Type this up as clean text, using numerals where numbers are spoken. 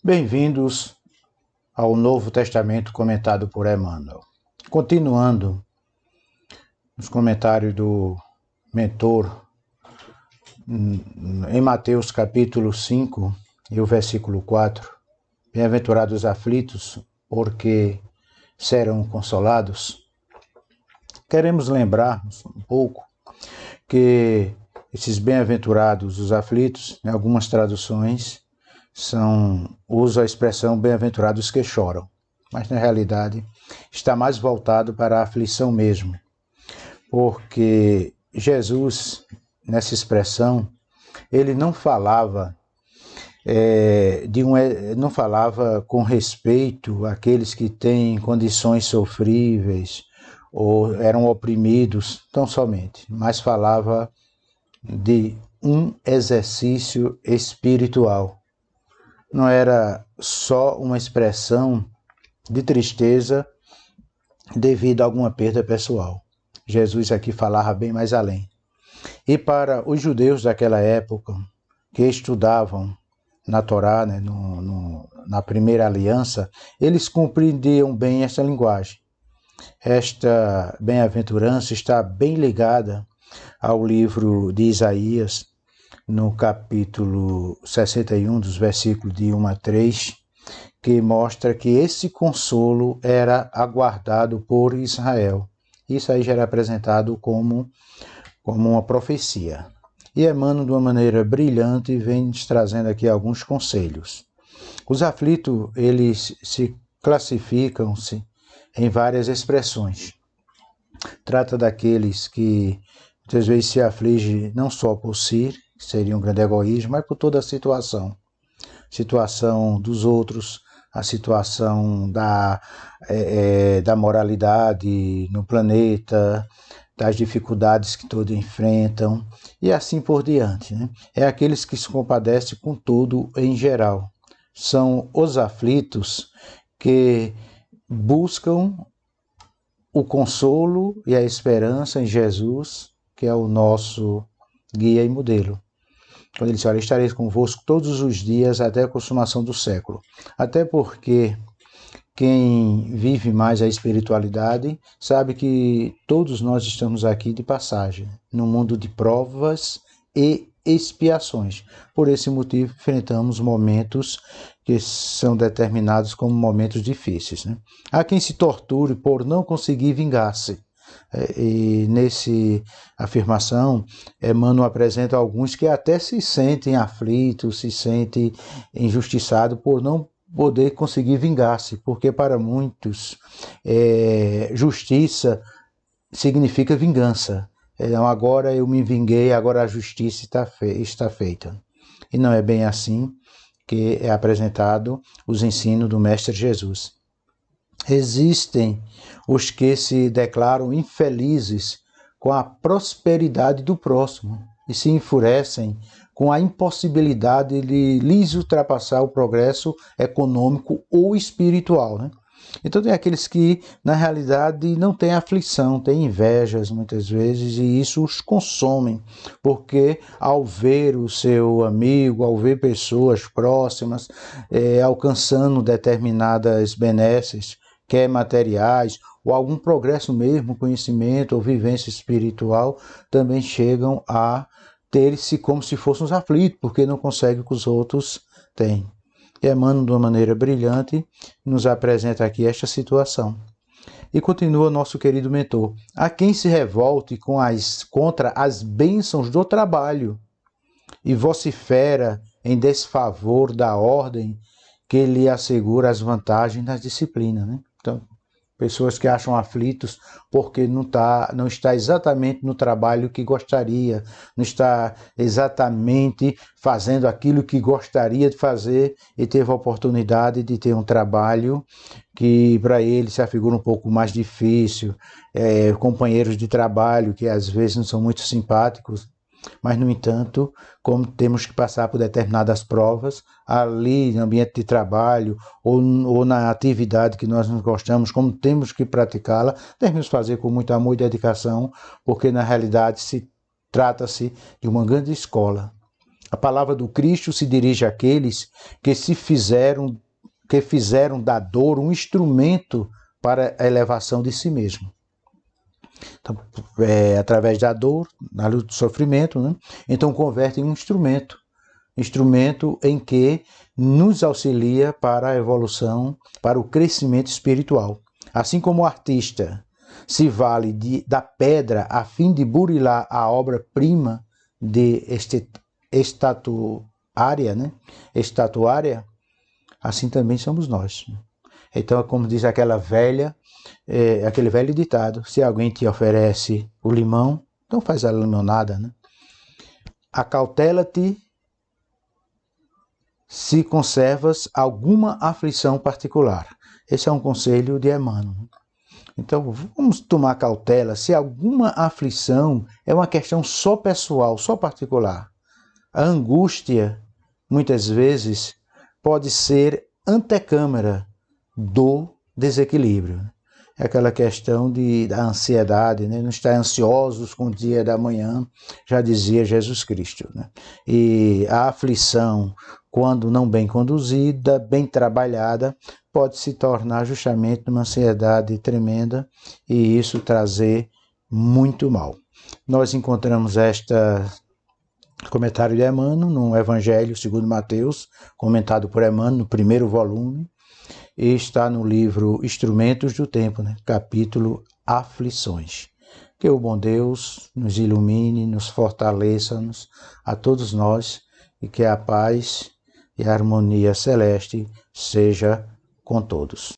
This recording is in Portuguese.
Bem-vindos ao Novo Testamento comentado por Emmanuel. Continuando os comentários do mentor em Mateus capítulo 5 e o versículo 4, bem-aventurados os aflitos, porque serão consolados. Queremos lembrar um pouco que esses bem-aventurados os aflitos, em algumas traduções, usa a expressão bem-aventurados que choram, mas na realidade está mais voltado para a aflição mesmo, porque Jesus, nessa expressão, ele não falava não falava com respeito àqueles que têm condições sofríveis ou eram oprimidos tão somente, mas falava de um exercício espiritual. Não era só uma expressão de tristeza devido a alguma perda pessoal. Jesus aqui falava bem mais além. E para os judeus daquela época, que estudavam na Torá, na primeira aliança, eles compreendiam bem esta linguagem. Esta bem-aventurança está bem ligada ao livro de Isaías, no capítulo 61, dos versículos de 1 a 3, que mostra que esse consolo era aguardado por Israel. Isso aí já era apresentado como uma profecia. E Emmanuel, de uma maneira brilhante, vem nos trazendo aqui alguns conselhos. Os aflitos, eles se classificam-se em várias expressões. Trata daqueles que muitas vezes se afligem não só por si, que seria um grande egoísmo, mas por toda a situação dos outros, a situação da moralidade no planeta, das dificuldades que todos enfrentam e assim por diante, né? É aqueles que se compadecem com tudo em geral. São os aflitos que buscam o consolo e a esperança em Jesus, que é o nosso guia e modelo. Quando ele diz, olha, estarei convosco todos os dias até a consumação do século. Até porque quem vive mais a espiritualidade sabe que todos nós estamos aqui de passagem, num mundo de provas e expiações. Por esse motivo, enfrentamos momentos que são determinados como momentos difíceis, né? Há quem se torture por não conseguir vingar-se. E nessa afirmação, Emmanuel apresenta alguns que até se sentem aflitos, se sentem injustiçados por não poder conseguir vingar-se, porque para muitos justiça significa vingança. Então, agora eu me vinguei, agora a justiça está feita. E não é bem assim que é apresentado os ensinos do Mestre Jesus. Existem os que se declaram infelizes com a prosperidade do próximo e se enfurecem com a impossibilidade de lhes ultrapassar o progresso econômico ou espiritual, né? Então tem aqueles que, na realidade, não têm aflição, têm invejas muitas vezes, e isso os consome, porque ao ver o seu amigo, ao ver pessoas próximas alcançando determinadas benesses, quer materiais, ou algum progresso mesmo, conhecimento ou vivência espiritual, também chegam a ter-se como se fossem os aflitos, porque não conseguem o que os outros têm. E Emmanuel, de uma maneira brilhante, nos apresenta aqui esta situação. E continua nosso querido mentor. Há quem se revolte contra as bênçãos do trabalho e vocifera em desfavor da ordem que lhe assegura as vantagens da disciplina, né? Então, pessoas que acham aflitos porque não está exatamente no trabalho que gostaria, não está exatamente fazendo aquilo que gostaria de fazer e teve a oportunidade de ter um trabalho que para ele se afigura um pouco mais difícil, companheiros de trabalho que às vezes não são muito simpáticos, mas, no entanto, como temos que passar por determinadas provas, ali no ambiente de trabalho ou na atividade que nós não gostamos, como temos que praticá-la, devemos fazer com muito amor e dedicação, porque na realidade trata-se de uma grande escola. A palavra do Cristo se dirige àqueles que fizeram da dor um instrumento para a elevação de si mesmo. Então, através da dor, da luta do sofrimento, né? Então converte em um instrumento em que nos auxilia para a evolução, para o crescimento espiritual. Assim como o artista se vale da pedra a fim de burilar a obra-prima de estatuária, né? Estatuária, assim também somos nós. Então, como diz aquele velho ditado, se alguém te oferece o limão, então faz a limonada, né? Acautela-te se conservas alguma aflição particular. Esse é um conselho de Emmanuel. Então, vamos tomar cautela se alguma aflição é uma questão só pessoal, só particular. A angústia, muitas vezes, pode ser antecâmara do desequilíbrio. É aquela questão da ansiedade, né? Não estar ansiosos com o dia da manhã, já dizia Jesus Cristo, né? E a aflição, quando não bem conduzida, bem trabalhada, pode se tornar justamente uma ansiedade tremenda e isso trazer muito mal. Nós encontramos comentário de Emmanuel no Evangelho segundo Mateus, comentado por Emmanuel no primeiro volume, e está no livro Instrumentos do Tempo, né? Capítulo Aflições. Que o bom Deus nos ilumine, nos fortaleça-nos a todos nós e que a paz e a harmonia celeste seja com todos.